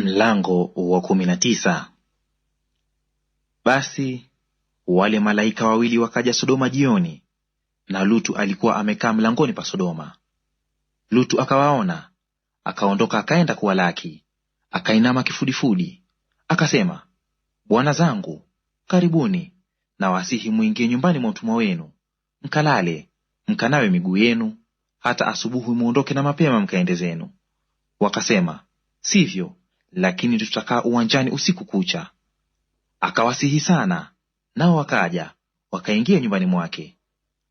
Mlango wa 19. Basi wale malaika wawili wakaja Sodoma jioni, na Lutu alikuwa amekaa mlangoni pa Sodoma. Lutu akawaona, akaondoka akaenda kuwalaki, akainama kifudifudi, akasema, bwana zangu, karibuni, na wasihi mwingie nyumbani mwa mtumwa wenu, mkalale, mkanawe miguu yenu, hata asubuhi muondoke na mapema mkaende zenu. Wakasema, sivyo, lakini tutakaa uwanjani usiku kucha. Akawasihi sana, nao wakaja, wakaingia nyumbani mwake.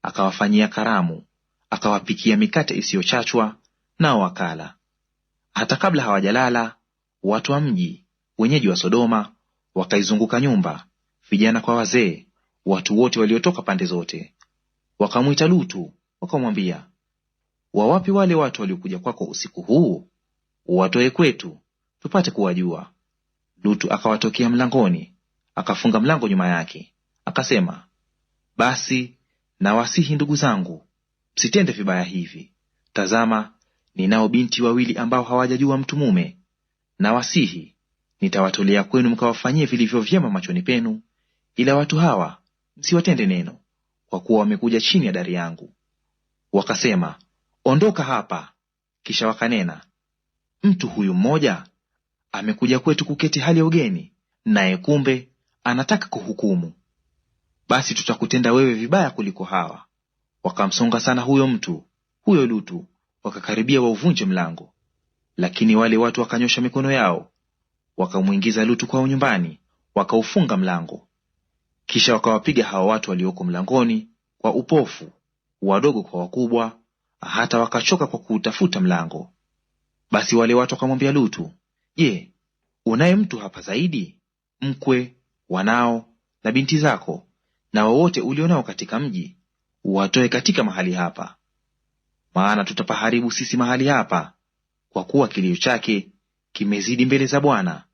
Akawafanyia karamu, akawapikia mikate isiyochachwa, nao wakala. Hata kabla hawajalala, watu wa mji, wenyeji wa Sodoma, wakaizunguka nyumba, vijana kwa wazee, watu wote waliotoka pande zote. Wakamwita Lutu, wakamwambia, wawapi wale watu waliokuja kwako usiku huu? Uwatoe kwetu, tupate kuwajua. Lutu akawatokea mlangoni, akafunga mlango nyuma yake, akasema, basi nawasihi ndugu zangu, msitende vibaya hivi. Tazama, ninao binti wawili ambao hawajajua mtu mume. Nawasihi, nitawatolea kwenu mkawafanyie vilivyo vyema machoni penu, ila watu hawa msiwatende neno, kwa kuwa wamekuja chini ya dari yangu. Wakasema, ondoka hapa. Kisha wakanena, mtu huyu mmoja amekuja kwetu kuketi hali ya ugeni, naye kumbe anataka kuhukumu. Basi tutakutenda wewe vibaya kuliko hawa. Wakamsonga sana huyo Lutu, wakakaribia wauvunje mlango. Lakini wale watu wakanyosha mikono yao, wakamwingiza Lutu kwao nyumbani, wakaufunga mlango. Kisha wakawapiga hao watu walioko mlangoni kwa upofu, wadogo kwa wakubwa, hata wakachoka kwa kuutafuta mlango. Basi wale watu wakamwambia Lutu, je, unaye mtu hapa zaidi, mkwe, wanao na binti zako, na wowote ulionao katika mji, uwatoe katika mahali hapa. Maana tutapaharibu sisi mahali hapa, kwa kuwa kilio chake kimezidi mbele za Bwana,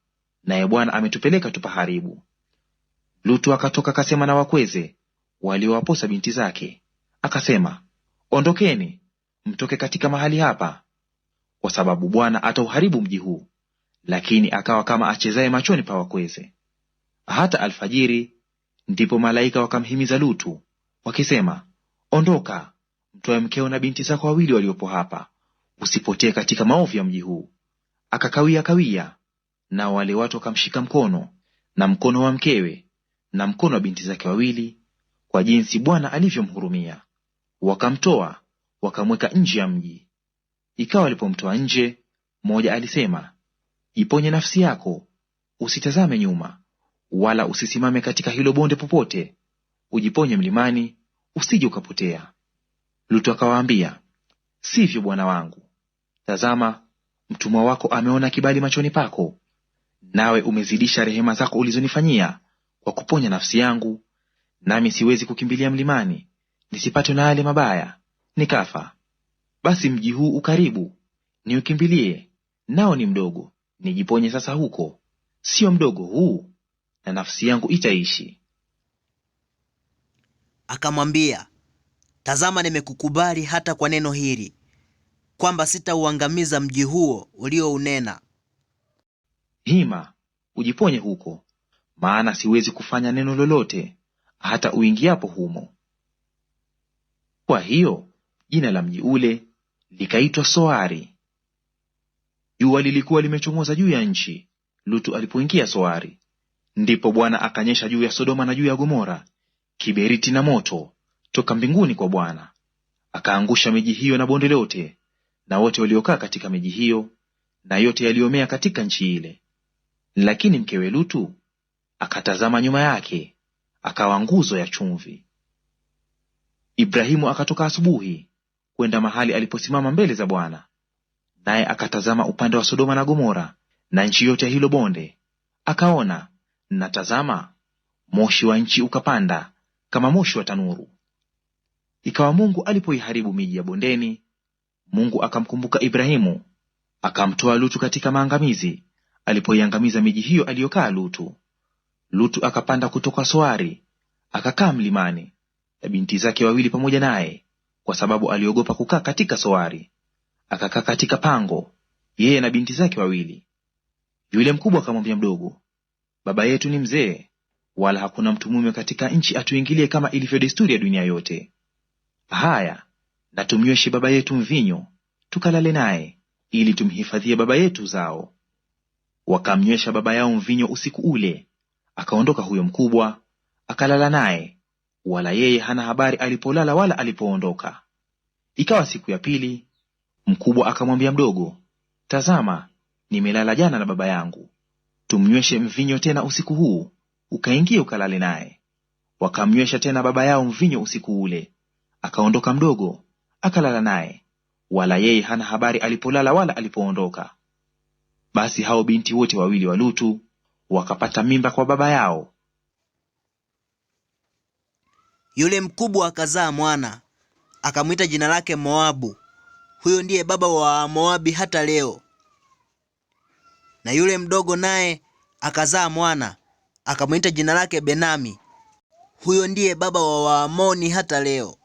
naye Bwana ametupeleka tupaharibu. Lutu akatoka akasema na wakweze waliowaposa binti zake, akasema, ondokeni, mtoke katika mahali hapa, kwa sababu Bwana atauharibu mji huu. Lakini akawa kama achezaye machoni pa wakweze. Hata alfajiri ndipo malaika wakamhimiza Lutu, wakisema, ondoka, mtoe mkeo na binti zako wawili waliopo hapa, usipotee katika maovu ya mji huu. Akakawia, nao wale watu wakamshika mkono, na mkono wa mkewe, na mkono wa binti zake wawili, kwa jinsi Bwana alivyomhurumia. Wakamtoa, wakamweka nje ya mji. Ikawa walipomtoa nje, mmoja alisema, jiponye nafsi yako, usitazame nyuma, wala usisimame katika hilo bonde popote; ujiponye mlimani, usije ukapotea. Lutu akawaambia, sivyo bwana wangu. Tazama, mtumwa wako ameona kibali machoni pako, nawe umezidisha rehema zako ulizonifanyia kwa kuponya nafsi yangu, nami siwezi kukimbilia mlimani nisipatwe na yale mabaya, nikafa. Basi mji huu ukaribu, niukimbilie, nao ni mdogo; nijiponye sasa huko, sio mdogo huu, na nafsi yangu itaishi. Akamwambia, tazama, nimekukubali hata kwa neno hili, kwamba sitauangamiza mji huo uliounena. Hima, ujiponye huko, maana siwezi kufanya neno lolote hata uingiapo humo. Kwa hiyo jina la mji ule likaitwa Soari. Jua lilikuwa limechomoza juu ya nchi Lutu alipoingia Soari. Ndipo Bwana akanyesha juu ya Sodoma na juu ya Gomora kiberiti na moto toka mbinguni kwa Bwana, akaangusha miji hiyo na bonde lote, na wote waliokaa katika miji hiyo, na yote yaliyomea katika nchi ile. Lakini mkewe Lutu akatazama nyuma yake, akawa nguzo ya chumvi. Ibrahimu akatoka asubuhi kwenda mahali aliposimama mbele za Bwana, naye akatazama upande wa Sodoma na Gomora na nchi yote ya hilo bonde, akaona, na tazama, moshi wa nchi ukapanda kama moshi wa tanuru. Ikawa Mungu alipoiharibu miji ya bondeni, Mungu akamkumbuka Ibrahimu, akamtoa Lutu katika maangamizi, alipoiangamiza miji hiyo aliyokaa Lutu. Lutu akapanda kutoka Soari, akakaa mlimani, na binti zake wawili pamoja naye, kwa sababu aliogopa kukaa katika Soari. Akakaa katika pango, yeye na binti zake wawili. Yule mkubwa akamwambia mdogo, baba yetu ni mzee, wala hakuna mtu mume katika nchi atuingilie kama ilivyo desturi ya dunia yote. Haya, na tumnyweshe baba yetu mvinyo, tukalale naye, ili tumhifadhie baba yetu uzao. Wakamnywesha baba yao mvinyo usiku ule, akaondoka huyo mkubwa, akalala naye, wala yeye hana habari alipolala wala alipoondoka. Ikawa siku ya pili, mkubwa akamwambia mdogo, tazama, nimelala jana na baba yangu, tumnyweshe mvinyo tena usiku huu, ukaingie ukalale naye. Wakamnywesha tena baba yao mvinyo usiku ule, akaondoka mdogo, akalala naye, wala yeye hana habari alipolala wala alipoondoka. Basi hao binti wote wawili wa Lutu wakapata mimba kwa baba yao. Yule mkubwa akazaa mwana, akamwita jina lake Moabu. Huyo ndiye baba wa Moabi hata leo. Na yule mdogo naye akazaa mwana, akamwita jina lake Benami. Huyo ndiye baba wa Waamoni hata leo.